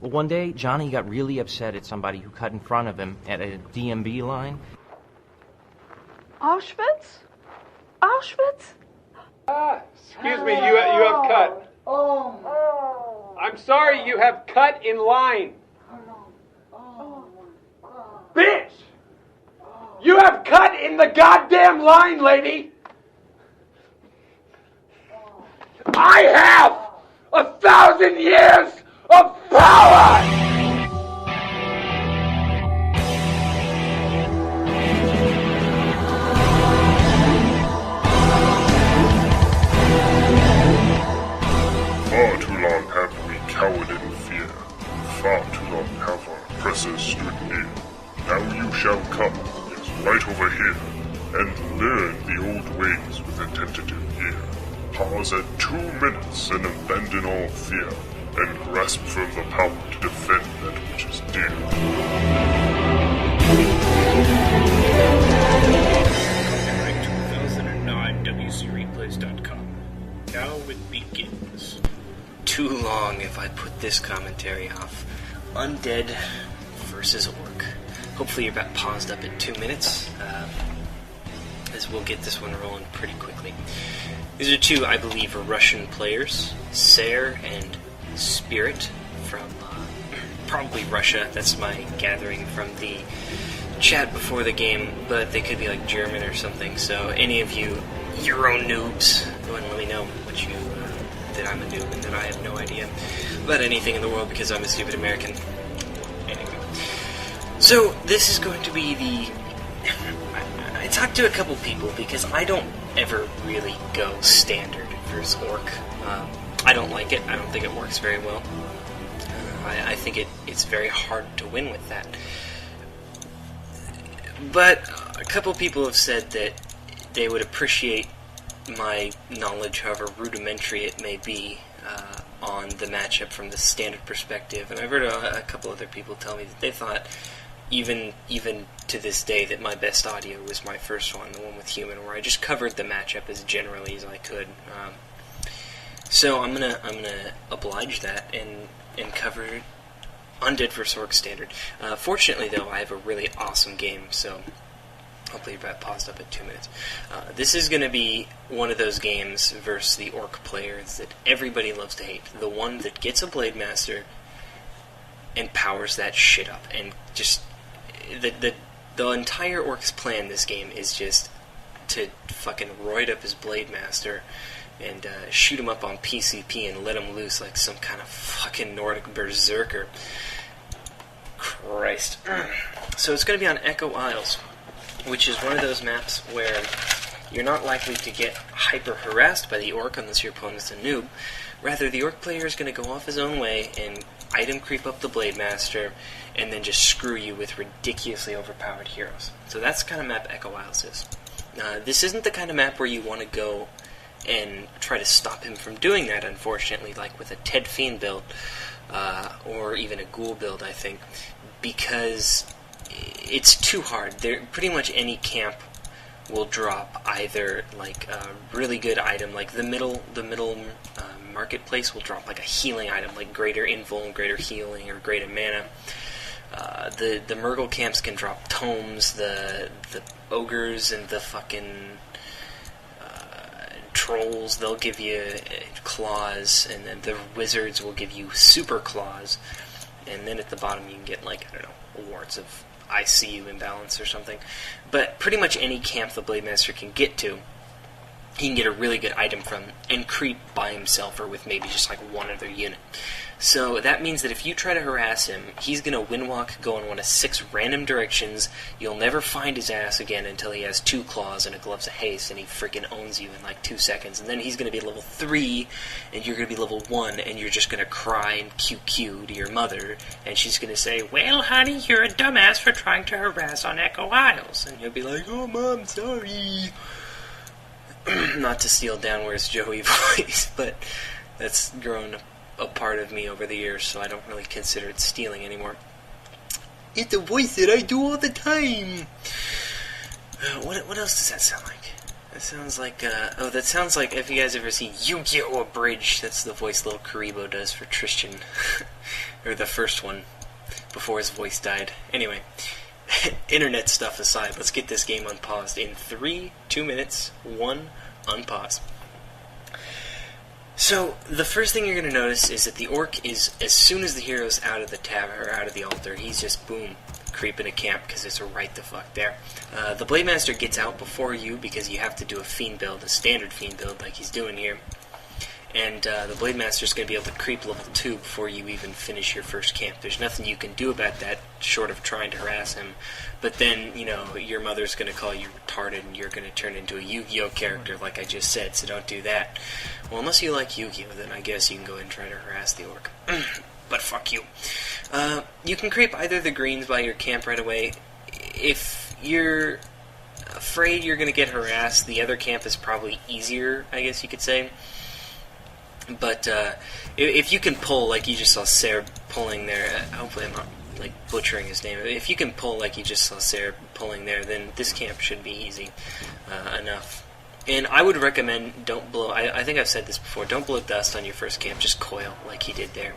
One day, Johnny got really upset at somebody who cut in front of him at a DMB line. Auschwitz? Auschwitz? Excuse me, you have cut. I'm sorry, you have cut in line. Bitch! You have cut in the goddamn line, lady! I have 1,000 years of power! Far too long have we cowered in fear. Far too long have our oppressors stood near. Now you shall come, yes, right over here, and learn the old ways with a tentative ear. Pause at 2 minutes and abandon all fear, and grasp from the power to defend that which is dear. Copyright 2009 WCReplays.com. Now it begins. Too long if I put this commentary off. Undead versus Orc. Hopefully you're about paused up at 2 minutes, as we'll get this one rolling pretty quickly. These are two, I believe, Russian players, Ser and Spirit, from probably Russia. That's my gathering from the chat before the game, but they could be like German or something. So any of you Euro noobs, go ahead and let me know what you that I'm a noob and that I have no idea about anything in the world because I'm a stupid American. Anyway, so this is going to be the. I talked to a couple people because I don't ever really go standard versus Orc. I don't like it. I don't think it works very well. I think it's very hard to win with that. But a couple people have said that they would appreciate my knowledge, however rudimentary it may be, on the matchup from the standard perspective. And I've heard a couple other people tell me that they thought, even to this day, that my best audio was my first one, the one with human, where I just covered the matchup as generally as I could. So I'm gonna oblige that and cover Undead vs. Orc standard. Fortunately, though, I have a really awesome game, so hopefully you're paused up at 2 minutes. This is going to be one of those games versus the Orc players that everybody loves to hate. The one that gets a Blade Master and powers that shit up. And just the entire Orc's plan this game is just to fucking roid up his Blade Master and shoot him up on PCP and let him loose like some kind of fucking Nordic berserker. Christ. So it's going to be on Echo Isles, which is one of those maps where you're not likely to get hyper-harassed by the Orc unless your opponent's a noob. Rather, the Orc player is going to go off his own way and item creep up the Blade Master and then just screw you with ridiculously overpowered heroes. So that's the kind of map Echo Isles is. This isn't the kind of map where you want to go and try to stop him from doing that, unfortunately, like with a Ted Fiend build, or even a Ghoul build, I think, because it's too hard. Pretty much any camp will drop either like a really good item, like the middle marketplace will drop like a healing item, like greater invul, greater healing, or greater mana. The Murgle camps can drop tomes. The ogres and the fucking trolls, they'll give you claws, and then the wizards will give you super claws, and then at the bottom you can get, like, I don't know, awards of ICU imbalance or something. But pretty much any camp the Blade Master can get to, he can get a really good item from and creep by himself or with maybe just like one other unit. So that means that if you try to harass him, he's going to windwalk, go in one of 6 random directions. You'll never find his ass again until he has 2 claws and a gloves of haste, and he freaking owns you in like 2 seconds. And then he's going to be level 3, and you're going to be level 1, and you're just going to cry and QQ to your mother, and she's going to say, "Well, honey, you're a dumbass for trying to harass on Echo Isles." And you'll be like, "Oh, Mom, sorry." Not to steal Downward's Joey voice, but that's grown a part of me over the years, so I don't really consider it stealing anymore. It's a voice that I do all the time. What else does that sound like? That sounds like, that sounds like, if you guys ever see Yu-Gi-Oh! Abridged, that's the voice little Karibo does for Tristan. or the first one, before his voice died. Anyway, internet stuff aside, let's get this game unpaused in 3, 2 minutes, 1, unpause. So, the first thing you're going to notice is that the orc is, as soon as the hero's out of the tavern, or out of the altar, he's just, boom, creeping a camp, because it's right the fuck there. The Blade Master gets out before you, because you have to do a fiend build, a standard fiend build, like he's doing here. And the Blade Master's going to be able to creep level 2 before you even finish your first camp. There's nothing you can do about that, short of trying to harass him. But then, you know, your mother's going to call you retarded, and you're going to turn into a Yu-Gi-Oh character, like I just said, so don't do that. Well, unless you like Yu-Gi-Oh, then I guess you can go ahead and try to harass the orc. But fuck you. You can creep either the greens by your camp right away. If you're afraid you're going to get harassed, the other camp is probably easier, I guess you could say. But if you can pull, like you just saw Sarah pulling there, hopefully I'm not like butchering his name. If you can pull like you just saw Sarah pulling there, then this camp should be easy enough. And I would recommend don't blow. I think I've said this before. Don't blow dust on your first camp. Just coil like he did there.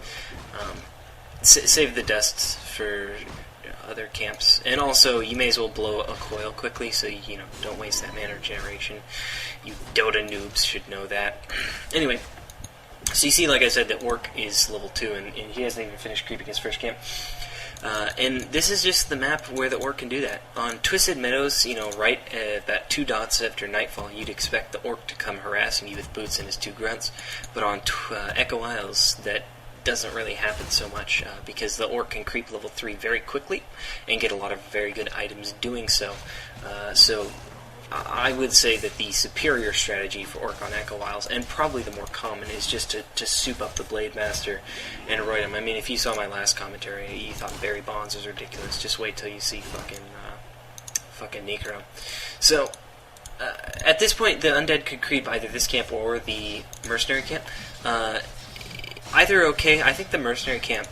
Save the dust for other camps, and also you may as well blow a coil quickly, so you know don't waste that mana regeneration. You Dota noobs should know that. Anyway. So you see, like I said, that Orc is level 2, and he hasn't even finished creeping his first camp. And this is just the map where the Orc can do that. On Twisted Meadows, you know, right about 2 dots after nightfall, you'd expect the Orc to come harassing you with boots and his 2 grunts. But on Echo Isles, that doesn't really happen so much, because the Orc can creep level 3 very quickly and get a lot of very good items doing so. So I would say that the superior strategy for Orc on Echo Isles, and probably the more common, is just to soup up the Blade Master and avoid him. I mean, if you saw my last commentary, you thought Barry Bonds was ridiculous. Just wait till you see fucking Necro. So, at this point, the Undead could creep either this camp or the Mercenary camp. Either okay. I think the Mercenary camp...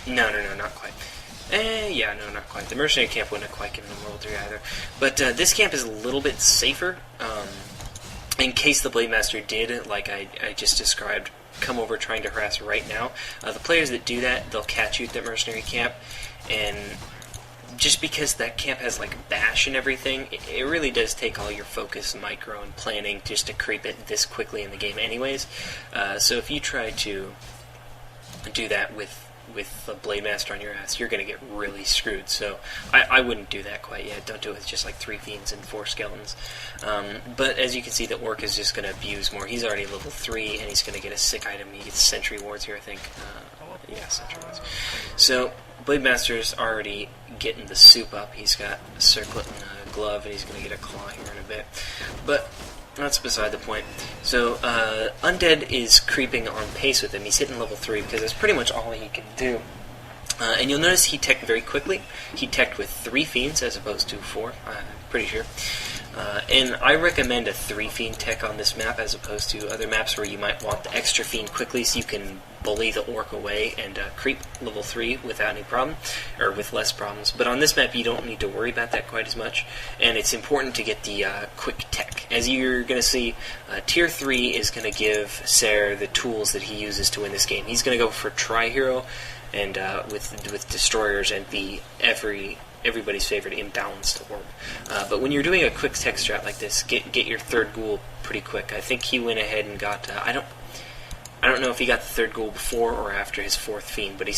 No, not quite. Yeah, no, not quite. The Mercenary camp wouldn't have quite given him level 3 either. But this camp is a little bit safer, in case the Blade Master did, like I just described, come over trying to harass right now. The players that do that, they'll catch you at the Mercenary camp, and just because that camp has like bash and everything, it really does take all your focus, micro, and planning just to creep it this quickly in the game anyways. So if you try to do that with the Blade Master on your ass, you're going to get really screwed. So I wouldn't do that quite yet. Don't do it with just like 3 fiends and 4 skeletons. But as you can see, the Orc is just going to abuse more. He's already level 3, and he's going to get a sick item. He gets Sentry Wards here, I think. Yeah, Sentry Wards. So Blade Master's already getting the soup up. He's got a circlet and a glove, and he's going to get a claw here in a bit. But that's beside the point. So, Undead is creeping on pace with him. He's hitting level 3 because that's pretty much all he can do. And you'll notice he teched very quickly. He teched with 3 fiends as opposed to 4, I'm pretty sure. And I recommend a 3 fiend tech on this map as opposed to other maps where you might want the extra fiend quickly so you can bully the Orc away and creep level 3 without any problem, or with less problems. But on this map you don't need to worry about that quite as much, and it's important to get the quick tech. As you're going to see, Tier 3 is going to give Ser the tools that he uses to win this game. He's going to go for Tri-Hero, and with Destroyers and be everybody's favorite imbalanced orb. But when you're doing a quick tech strat like this, get your 3rd ghoul pretty quick. I think he went ahead and got... I don't know if he got the 3rd ghoul before or after his 4th fiend, but he